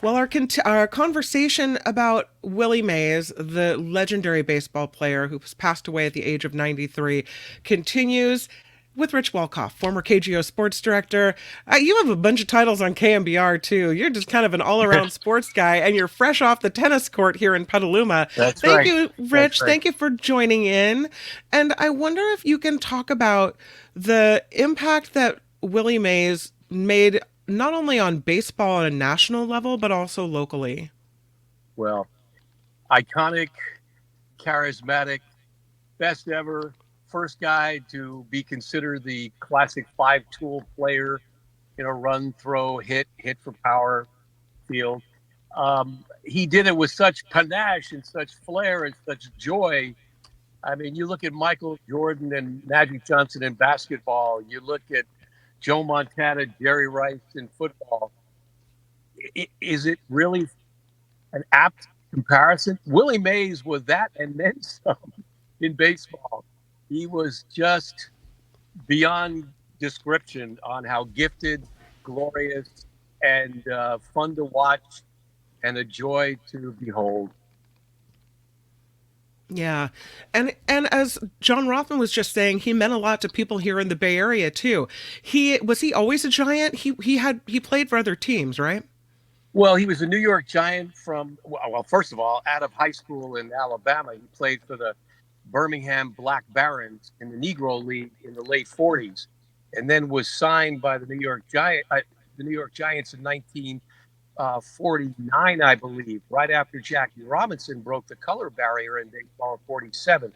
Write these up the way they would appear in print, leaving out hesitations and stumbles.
Well, our conversation about Willie Mays, the legendary baseball player who was passed away at the age of 93, continues with Rich Walkoff, former KGO sports director. You have a bunch of titles on KMBR too. You're just kind of an all-around sports guy, and you're fresh off the tennis court here in Petaluma. That's Thank right. you, That's Rich. right. Thank you for joining in. And I wonder if you can talk about the impact that Willie Mays made not only on baseball on a national level, but also locally. Well, iconic, charismatic, best ever, first guy to be considered the classic five-tool player in a run, throw, hit for power field. He did it with such panache and such flair and such joy. I mean, you look at Michael Jordan and Magic Johnson in basketball. You look at Joe Montana, Jerry Rice in football. Is it really an apt comparison? Willie Mays was that and then some in baseball. He was just beyond description on how gifted, glorious, and fun to watch and a joy to behold. Yeah. And as John Rothman was just saying, he meant a lot to people here in the Bay Area too. He always a Giant? He played for other teams, right? Well, he was a New York Giant from, well, first of all, out of high school in Alabama. He played for the Birmingham Black Barons in the Negro League in the late 40s, and then was signed by the New York Giants in 1949, I believe, right after Jackie Robinson broke the color barrier in baseball in 47.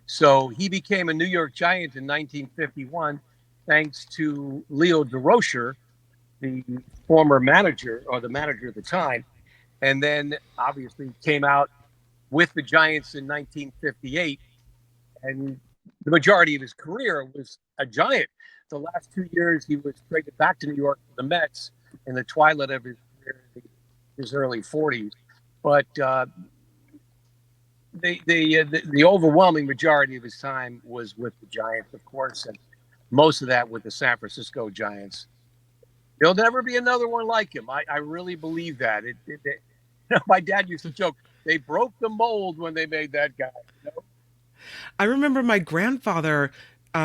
So he became a New York Giant in 1951, thanks to Leo DeRocher, the former manager or the manager at the time, and then obviously came out with the Giants in 1958. And the majority of his career was a Giant. The last 2 years, he was traded back to New York for the Mets in the twilight of his career, in his early 40s. But the overwhelming majority of his time was with the Giants, of course, and most of that with the San Francisco Giants. There'll never be another one like him. I really believe that. My dad used to joke, they broke the mold when they made that guy. You know? I remember my grandfather,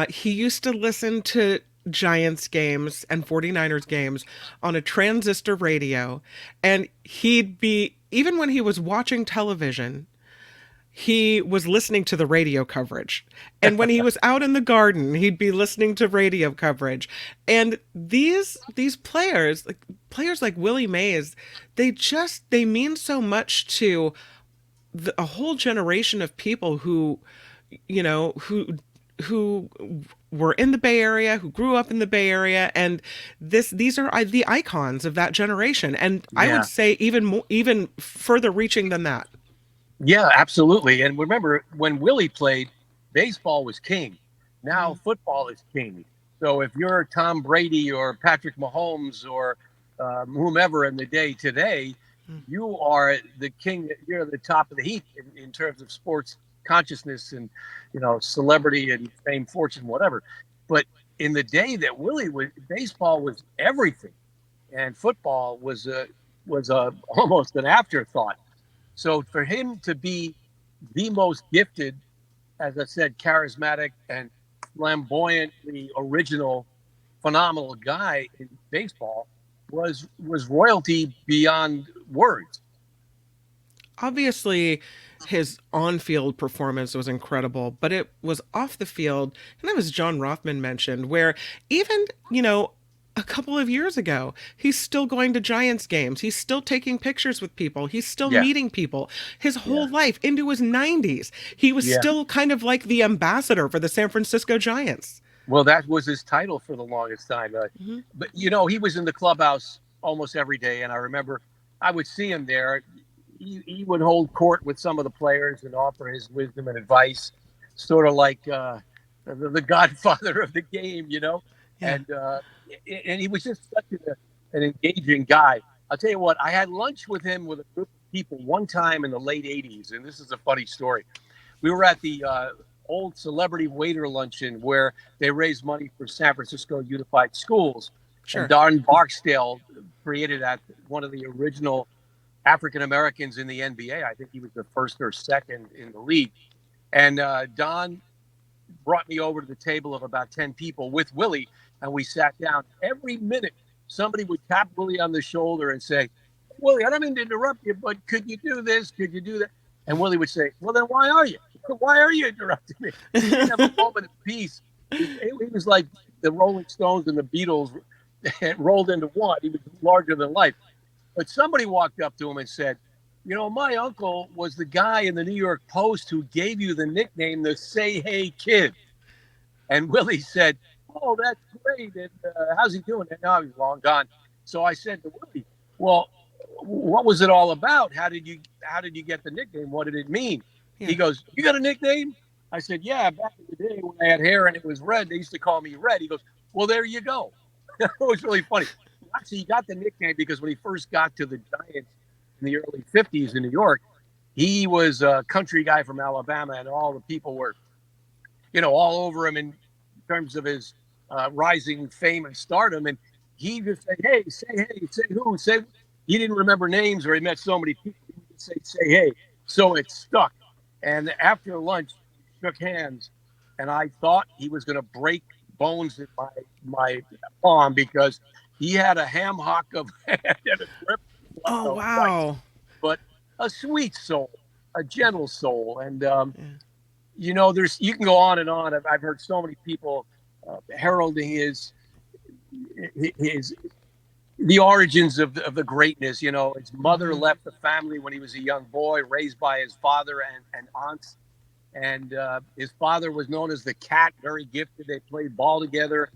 he used to listen to Giants games and 49ers games on a transistor radio. And he'd be, even when he was watching television, he was listening to the radio coverage. And when he was out in the garden, he'd be listening to radio coverage. And these players like Willie Mays, they mean so much to a whole generation of people who, you know, who were in the Bay Area, who grew up in the Bay Area, and these are the icons of that generation. And I would Yeah. say even further reaching than that. Yeah, absolutely. And remember, when Willie played, baseball was king. Now Mhm. football is king. So if you're Tom Brady or Patrick Mahomes or whomever in the day today, you are the king. You're the top of the heap in terms of sports consciousness and celebrity and fame, fortune, whatever. But in the day that Willie was, baseball was everything, and football was almost an afterthought. So for him to be the most gifted, as I said, charismatic and flamboyantly original, phenomenal guy in baseball was royalty beyond words. Obviously, his on-field performance was incredible, but it was off the field, and that was John Rothman mentioned, where even, a couple of years ago, he's still going to Giants games. He's still taking pictures with people. He's still Yeah, meeting people. His yeah, whole life into his 90s, he was yeah. still kind of like the ambassador for the San Francisco Giants. Well, that was his title for the longest time. Mm-hmm. But he was in the clubhouse almost every day, and I remember I would see him there. He would hold court with some of the players and offer his wisdom and advice, sort of like the godfather of the game. Yeah. And he was just such an engaging guy. I'll tell you what, I had lunch with him with a group of people one time in the late 80s, and this is a funny story. We were at the old celebrity waiter luncheon where they raised money for San Francisco Unified Schools. And Sure. Don Barksdale created one of the original African Americans in the NBA. I think he was the first or second in the league. And Don brought me over to the table of about 10 people with Willie, and we sat down. Every minute, somebody would tap Willie on the shoulder and say, Willie, I don't mean to interrupt you, but could you do this? Could you do that? And Willie would say, well, then why are you? Why are you interrupting me? He didn't have a moment of peace. He was like the Rolling Stones and the Beatles rolled into one. He was larger than life. But somebody walked up to him and said, you know, my uncle was the guy in the New York Post who gave you the nickname, the Say Hey Kid. And Willie said, oh, that's great. And how's he doing? And now he's long gone. So I said to Willie, well, what was it all about? How did you get the nickname? What did it mean? Yeah. He goes, you got a nickname? I said, yeah, back in the day when I had hair and it was red, they used to call me Red. He goes, well, there you go. It was really funny. Actually, he got the nickname because when he first got to the Giants in the early 50s in New York, he was a country guy from Alabama, and all the people were, you know, all over him in terms of his rising fame and stardom. And he just said, hey, say who, say. He didn't remember names, or he met so many people. He would say hey. So it stuck. And after lunch, we shook hands, and I thought he was going to break bones in my palm because he had a ham hock of head and a grip. Oh, wow. Fight, but a sweet soul, a gentle soul. And, you know, you can go on and on. I've heard so many people heralding the origins of the greatness. You know, his mother left the family when he was a young boy, raised by his father and aunts. And his father was known as the Cat, very gifted. They played ball together.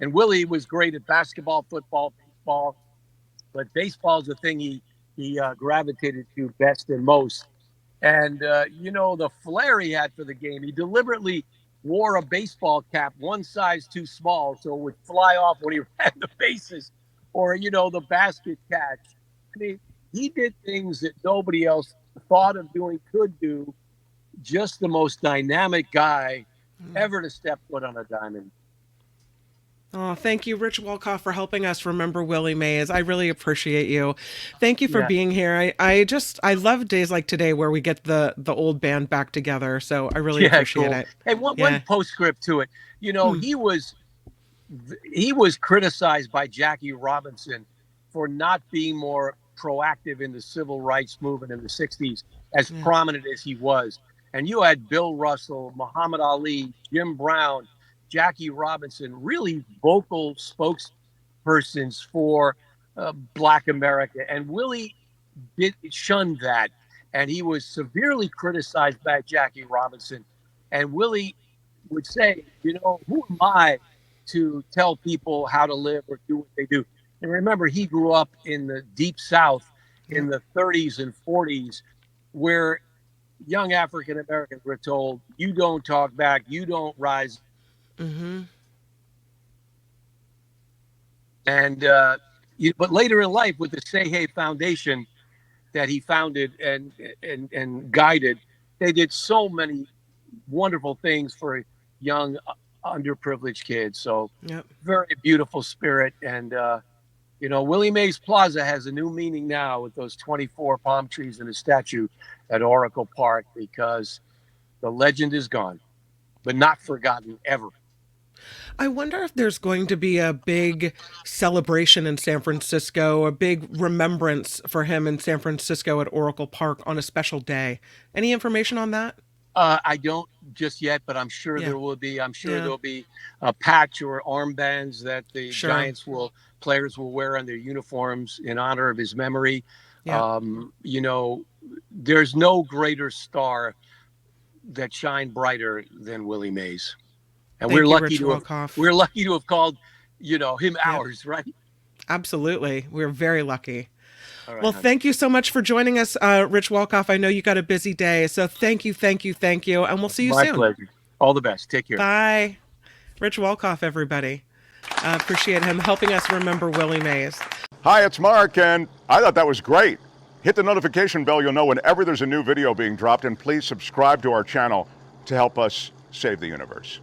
And Willie was great at basketball, football, baseball. But baseball is the thing he gravitated to best and most. And, you know, the flair he had for the game, he deliberately wore a baseball cap one size too small so it would fly off when he ran the bases, or, you know, the basket catch. I mean, he did things that nobody else thought of doing, could do. Just the most dynamic guy ever to step foot on a diamond. Oh, thank you, Rich Wolkoff, for helping us remember Willie Mays. I really appreciate you. Thank you for being here. I love days like today where we get the old band back together. So I really appreciate it. Hey, one postscript to it. You know, he was criticized by Jackie Robinson for not being more proactive in the civil rights movement in the 60s, as prominent as he was. And you had Bill Russell, Muhammad Ali, Jim Brown, Jackie Robinson, really vocal spokespersons for Black America. And Willie shunned that. And he was severely criticized by Jackie Robinson. And Willie would say, you know, who am I to tell people how to live or do what they do? And remember, he grew up in the Deep South in the 30s and 40s, where young African Americans were told, you don't talk back, you don't rise. And but later in life, with the Say Hey Foundation that he founded and guided, they did so many wonderful things for young underprivileged kids. So very beautiful spirit. And you know, Willie Mays Plaza has a new meaning now with those 24 palm trees and a statue at Oracle Park, because the legend is gone, but not forgotten ever. I wonder if there's going to be a big celebration in San Francisco, a big remembrance for him in San Francisco at Oracle Park on a special day. Any information on that? I don't just yet, but I'm sure there will be. I'm sure there'll be a patch or armbands that the Giants players will wear on their uniforms in honor of his memory. You know, there's no greater star that shined brighter than Willie Mays. And we're lucky to have called, you know, him ours, right? Absolutely. We're very lucky. Right, well, thank you so much for joining us, Rich Wolkoff. I know you got a busy day, so thank you. And we'll see you soon. My pleasure. All the best. Take care. Bye. Rich Wolkoff, everybody. Appreciate him helping us remember Willie Mays. Hi, it's Mark, and I thought that was great. Hit the notification bell. You'll know whenever there's a new video being dropped, and please subscribe to our channel to help us save the universe.